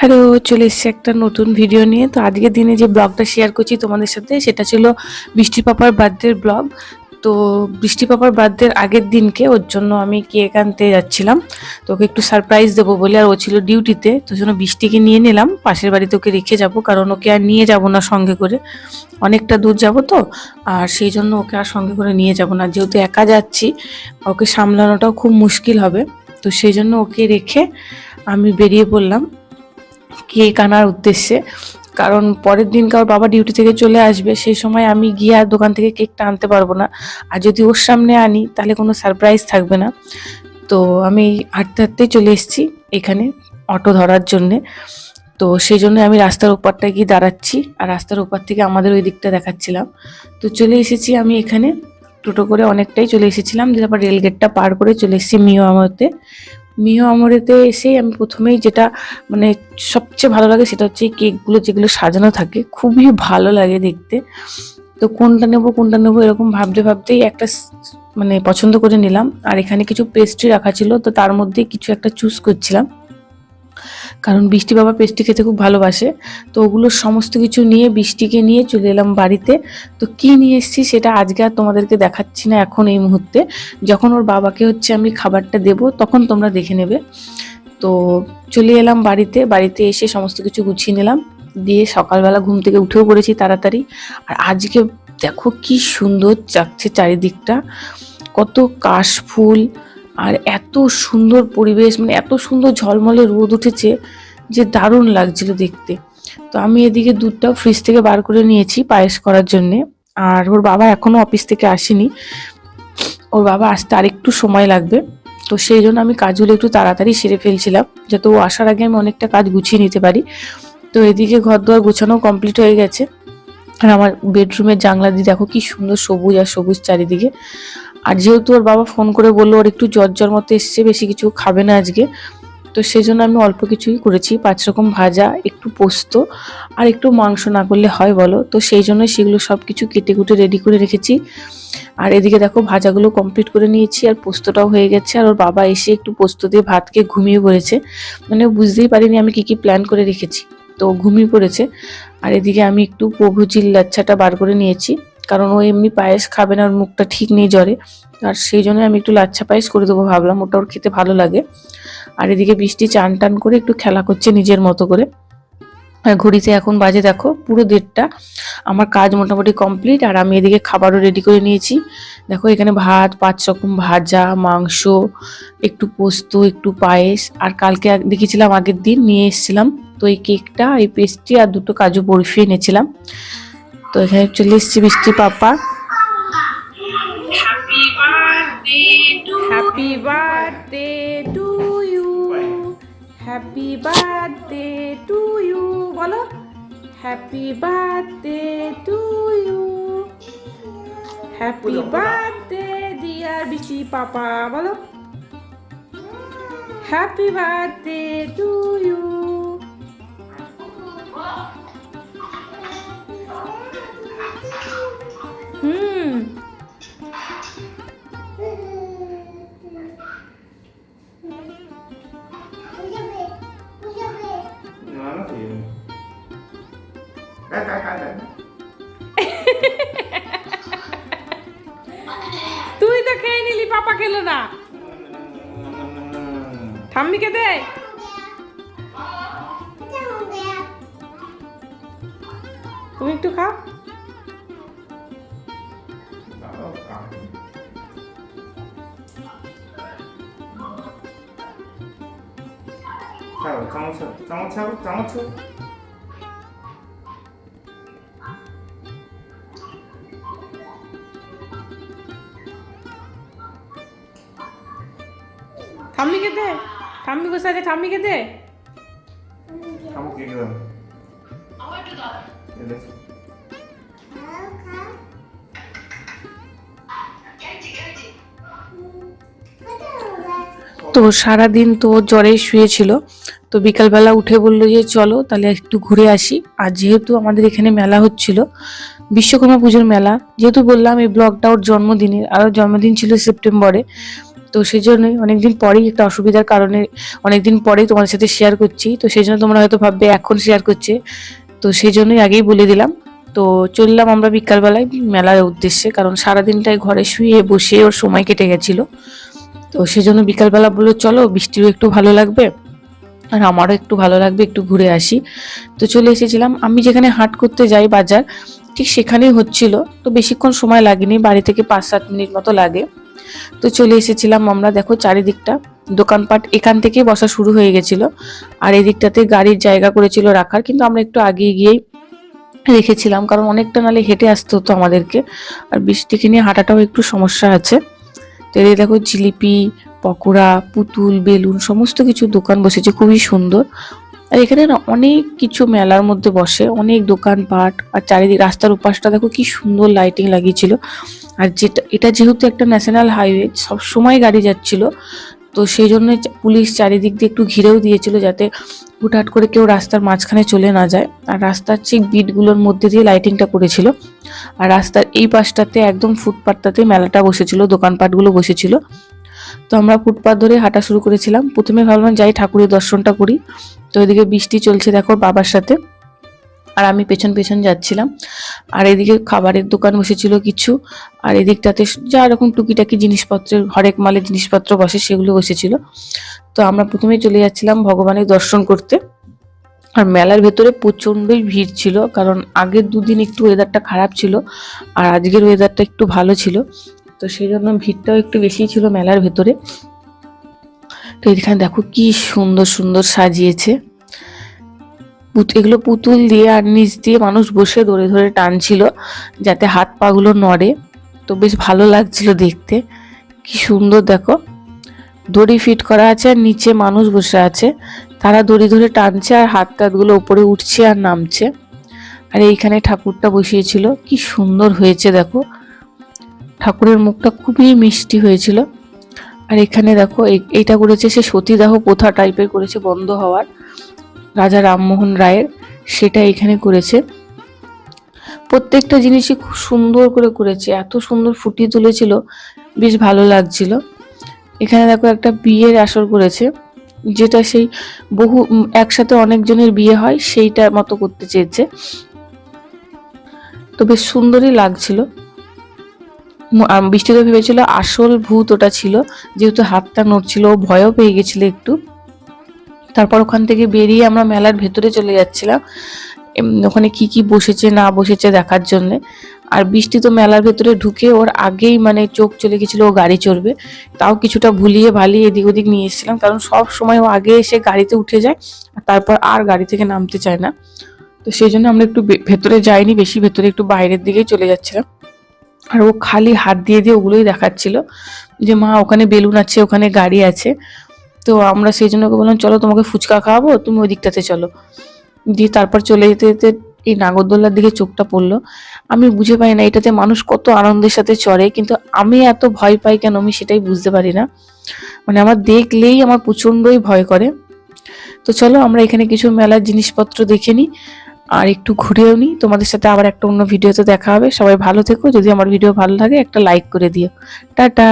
Hello, চলে এসেছি একটা নতুন ভিডিও নিয়ে। তো আজকের দিনে যে ব্লগটা শেয়ার করছি তোমাদের সাথে সেটা ছিল বৃষ্টি পাপার বার্থডের ব্লগ। তো বৃষ্টি পাপার বার্থডের আগের দিনকে ওর জন্য আমি কেক আনতে যাচ্ছিলাম। তো ওকে একটু সারপ্রাইজ দেবো বলে, আর ও ছিল ডিউটিতে, তো জন্য বৃষ্টিকে নিয়ে নিলাম। পাশের বাড়িতে ওকে রেখে যাব, কারণ ওকে আর নিয়ে যাব না সঙ্গে করে, অনেকটা দূর যাব তো। আর সেই জন্য ওকে আর সঙ্গে করে নিয়ে যাব না, যেহেতু একা যাচ্ছি ওকে সামলানোটাও খুব মুশকিল হবে। তো সেই জন্য ওকে রেখে আমি বেরিয়ে পড়লাম কেক আনার উদ্দেশ্যে। কারণ পরের দিনকে ওর বাবা ডিউটি থেকে চলে আসবে, সেই সময় আমি গিয়ে আর দোকান থেকে কেকটা আনতে পারবো না। আর যদি ওর সামনে আনি তাহলে কোনো সারপ্রাইজ থাকবে না। তো আমি হাঁটতে হাঁটতেই চলে এসেছি এখানে অটো ধরার জন্যে। তো সেই জন্য আমি রাস্তার ওপারটায় গিয়ে দাঁড়াচ্ছি, আর রাস্তার ওপার থেকে আমাদের ওই দিকটা দেখাচ্ছিলাম। তো চলে এসেছি আমি এখানে, টোটো করে অনেকটাই চলে এসেছিলাম, যে আবার রেলগেটটা পার করে চলে এসেছি মিও আমতে। মিও আমরেতে এসেই আমি প্রথমেই যেটা মানে সবচেয়ে ভালো লাগে সেটা হচ্ছে এই কেকগুলো যেগুলো সাজানো থাকে, খুবই ভালো লাগে দেখতে। তো কোনটা নেবো এরকম ভাবতে ভাবতেই একটা মানে পছন্দ করে নিলাম। আর এখানে কিছু পেস্ট্রি রাখা ছিল, তো তার মধ্যে কিছু একটা চুজ করছিলাম, কারণ বৃষ্টি বাবা পেস্ট্রি খেতে খুব ভালোবাসে। তো ওগুলো সমস্ত কিছু নিয়ে বৃষ্টিকে নিয়ে চলে এলাম বাড়িতে। তো কি নিয়ে এসেছি সেটা আজকে আর তোমাদেরকে দেখাচ্ছি না এখন এই মুহূর্তে, যখন ওর বাবাকে হচ্ছে আমি খাবারটা দেবো তখন তোমরা দেখে নেবে। তো চলে এলাম বাড়িতে, বাড়িতে এসে সমস্ত কিছু গুছিয়ে নিলাম, দিয়ে সকালবেলা ঘুম থেকে উঠেও পড়েছি তাড়াতাড়ি। আর আজকে দেখো কি সুন্দর যাচ্ছে চারিদিকটা, কত কাশফুল, আর এত সুন্দর পরিবেশ, মানে এত সুন্দর ঝলমলে রোদ উঠেছে যে দারুণ লাগছিল দেখতে। তো আমি এদিকে দুধটাও ফ্রিজ থেকে বার করে নিয়েছি পায়েস করার জন্যে। আর ওর বাবা এখনো অফিস থেকে আসেনি, ওর বাবা আসতে আর একটু সময় লাগবে। তো সেই জন্য আমি কাজগুলো একটু তাড়াতাড়ি সেরে ফেলছিলাম, যাতে ও আসার আগে আমি অনেকটা কাজ গুছিয়ে নিতে পারি। তো এদিকে ঘর দুয়ার গোছানো কমপ্লিট হয়ে গেছে। আর আমার বেডরুমের জানলা দিয়ে দেখো কি সুন্দর সবুজ আর সবুজ চারিদিকে। আর যেহেতু ওর বাবা ফোন করে বললো ওর একটু জ্বর মতো এসছে, বেশি কিছু খাবে না আজকে, তো সেই জন্য আমি অল্প কিছুই করেছি, 5 রকম ভাজা, একটু পোস্ত আর একটু মাংস, না করলে হয় বলো? তো সেই জন্য সেগুলো সব কিছু কেটে কুটে রেডি করে রেখেছি। আর এদিকে দেখো ভাজাগুলো কমপ্লিট করে নিয়েছি, আর পোস্তটাও হয়ে গেছে। আর ওর বাবা এসে একটু পোস্ত দিয়ে ভাত খেয়ে ঘুমিয়ে পড়েছে, মানে বুঝতেই পারিনি আমি কি কি প্ল্যান করে রেখেছি, তো ঘুমিয়ে পড়েছে। আর এদিকে আমি একটু প্রভুজির লাচ্ছাটা বার করে নিয়েছি, কারণ ও এমনি পায়েস খাবে না, ওর মুখটা ঠিক নেই জ্বরে। আর সেই জন্য আমি একটু লাচ্ছা পায়েস করে দেবো ভাবলাম, ওটা ওর খেতে ভালো লাগে। আর এদিকে বৃষ্টি চান টান করে একটু খেলা করছে নিজের মতো করে। ঘড়িতে এখন বাজে দেখো পুরো 1:30। আমার কাজ মোটামুটি কমপ্লিট, আর আমি এদিকে খাবারও রেডি করে নিয়েছি। দেখো এখানে ভাত, 5 রকম ভাজা, মাংস, একটু পোস্ত, একটু পায়েস, আর কালকে দেখেছিলাম আগের দিন নিয়ে এসেছিলাম তো এই কেকটা, এই পেস্ট্রি আর 2টো কাজু বরফি এনেছিলাম। তো এখানে চলে এসেছি বৃষ্টি পাপা। Happy birthday to you, happy birthday to you, বলো happy birthday to you, happy birthday dear Brishti পাপা, বলো হ্যাপি বার্থডে টু ইউ। তুই তো খেয়ে নিলি, পাপা খেলো না, ঠাম্মিকে দে। তুমি একটু খাও। চামচ ঠাম্মিকে দে, ঠাম্মি বসে আছে, ঠাম্মিকে দে। তো সারাদিন তো জ্বরে শুয়েছিল, তো বিকালবেলা উঠে বললো যে চলো তাহলে একটু ঘুরে আসি। আর যেহেতু আমাদের এখানে মেলা হচ্ছিল, বিশ্বকর্মা পুজোর মেলা, যেহেতু বললাম এই ব্লগটা ওর জন্মদিনের, আর ওর জন্মদিন ছিল সেপ্টেম্বরে, তো সেই জন্যই অনেকদিন পরেই একটা অসুবিধার কারণে অনেকদিন পরেই তোমাদের সাথে শেয়ার করছি। তো সেই জন্য তোমরা হয়তো ভাববে এখন শেয়ার করছে, তো সেই জন্যই আগেই বলে দিলাম। তো চললাম আমরা বিকালবেলায় মেলার উদ্দেশ্যে, কারণ সারাদিনটাই ঘরে শুয়ে বসে ওর সময় কেটে গেছিলো। তো সেই জন্য বিকালবেলা বললো চলো, বৃষ্টিরও একটু ভালো লাগবে আর আমারও একটু ভালো লাগবে, একটু ঘুরে আসি। তো চলে এসেছিলাম, আমি যেখানে হাট করতে যাই বাজার, ঠিক সেখানেই হচ্ছিল। তো বেশিক্ষণ সময় লাগেনি, বাড়ি থেকে 5-7 মিনিট মতো লাগে। তো চলে এসেছিলাম আমরা, দেখো চারিদিকটা দোকানপাট এখান থেকেই বসা শুরু হয়ে গেছিল। আর এদিকটাতে গাড়ির জায়গা করেছিল রাখার, কিন্তু আমরা একটু আগিয়ে গিয়েই রেখেছিলাম, কারণ অনেকটা নালে হেঁটে আসতে হতো আমাদেরকে, আর বৃষ্টিকে নিয়ে হাঁটাটাও একটু সমস্যা আছে। তো এই দেখো জিলিপি, পকোড়া, পুতুল, বেলুন সমস্ত কিছু দোকান বসেছে, খুবই সুন্দর। আর এখানে না অনেক কিছু মেলার মধ্যে বসে, অনেক দোকানপাট। আর চারিদিক রাস্তার উপাসটা দেখো কি সুন্দর লাইটিং লাগিয়েছিল। আর এটা যেহেতু একটা ন্যাশনাল হাইওয়ে, সব সময় গাড়ি যাচ্ছিল, তো সেই জন্য পুলিশ চারিদিক দিয়ে একটু ঘিরেও দিয়েছিল, যাতে হুটহাট করে কেউ রাস্তার মাঝখানে চলে না যায়। আর রাস্তার ঠিক বিটগুলোর মধ্যে দিয়ে লাইটিংটা করেছিল। আর রাস্তার এই পাশটাতে একদম ফুটপাথটাতে মেলাটা বসেছিল, দোকানপাটগুলো বসেছিল। তো আমরা ফুটপাথ ধরে হাঁটা শুরু করেছিলাম। প্রথমে ভাবলাম যাই ঠাকুরের দর্শনটা করি। তো এদিকে বৃষ্টি চলছে দেখো বাবার সাথে, আর আমি পেছন পেছন যাচ্ছিলাম। আর এদিকে খাবারের দোকান বসেছিল কিছু, আর এদিকটাতে যা রকম টুকিটাকি জিনিসপত্রের হরেক মালের জিনিসপত্র বসে সেগুলো বসেছিল। তো আমরা প্রথমে চলে যাচ্ছিলাম ভগবানের দর্শন করতে। আর মেলার ভেতরে প্রচণ্ডই ভিড় ছিল, কারণ আগের দুদিন একটু ওয়েদারটা খারাপ ছিল, আর আজকের ওয়েদারটা একটু ভালো ছিল। তো সেই জন্য ভিড়টাও একটু বেশি ছিল মেলার ভেতরে। তো এখানে দেখো কি সুন্দর সুন্দর সাজিয়েছে, এগুলো পুতুল দিয়ে, আর নিচ দিয়ে মানুষ বসে ধরে ধরে টানছিল যাতে হাত পা গুলো নড়ে। তো বেশ ভালো লাগছিল দেখতে, কি সুন্দর দেখো, দড়ি ফিট করা আছে আর নিচে মানুষ বসে আছে, তারা দড়ি ধরে টানছে আর হাত টাতগুলো উপরে উঠছে আর নামছে। আর এইখানে ঠাকুরটা বসিয়েছিল, কি সুন্দর হয়েছে দেখো, ঠাকুরের মুখটা খুবই মিষ্টি হয়েছিল। আর এখানে দেখো এইটা করেছে সে সতীদাহ প্রথা টাইপের করেছে, বন্ধ হওয়ার, রাজা রামমোহন রায়ের, সেটা এখানে করেছে। প্রত্যেকটা জিনিসই খুব সুন্দর করে করেছে, এত সুন্দর ফুটিয়ে তুলেছিল, বেশ ভালো লাগছিল। এখানে দেখো একটা বিয়ের আসর করেছে, যেটা সেই বহু একসাথে অনেকজনের বিয়ে হয় সেইটার মতো করতে চেয়েছে। তো বেশ সুন্দরই লাগছিল। বৃষ্টি তো ভেবেছিল আসল ভূত ওটা ছিল, যেহেতু হাতটা নড়ছিল, ও ভয়ও পেয়ে গেছিল একটু। তারপর ওখান থেকে বেরিয়ে আমরা মেলার ভেতরে চলে যাচ্ছিলাম, ওখানে কি কি বসেছে না বসেছে দেখার জন্য। আর বৃষ্টি তো মেলার ভেতরে ঢুকে ওর আগেই মানে চোখ চলে গেছিল ও গাড়ি চড়বে, তাও কিছুটা ভুলিয়ে ভালিয়ে এদিক ওদিক নিয়ে এসেছিলাম, কারণ সব সময় ও আগে এসে গাড়িতে উঠে যায় আর তারপর আর গাড়ি থেকে নামতে চায় না। তো সেই জন্য আমরা একটু ভেতরে যাইনি, বেশি ভেতরে একটু বাইরের দিকেই চলে যাচ্ছিলাম। আর ও খালি হাত দিয়ে দিয়ে ওগুলোই দেখাচ্ছিল যে মা ওখানে বেলুন আছে, ওখানে গাড়ি আছে। তো আমরা সেই জন্য বললাম চলো তোমাকে ফুচকা খাওয়াবো, তুমি ওই দিকটাতে চলো। দিয়ে তারপর চলে যেতে যেতে এই নাগরদোল্লার দিকে চোখটা পড়লো। আমি বুঝে পাই না এটাতে মানুষ কত আনন্দের সাথে চড়ে, কিন্তু আমি এত ভয় পাই কেন আমি সেটাই বুঝতে পারি না। মানে আমার দেখলেই আমার প্রচণ্ডই ভয় করে। তো চলো আমরা এখানে কিছু মেলার জিনিসপত্র দেখে নিই আর একটু ঘুরেও নিই। তোমাদের সাথে আবার একটা অন্য ভিডিওতে দেখা হবে। সবাই ভালো থেকো, যদি আমার ভিডিও ভালো লাগে একটা লাইক করে দিও। টাটা।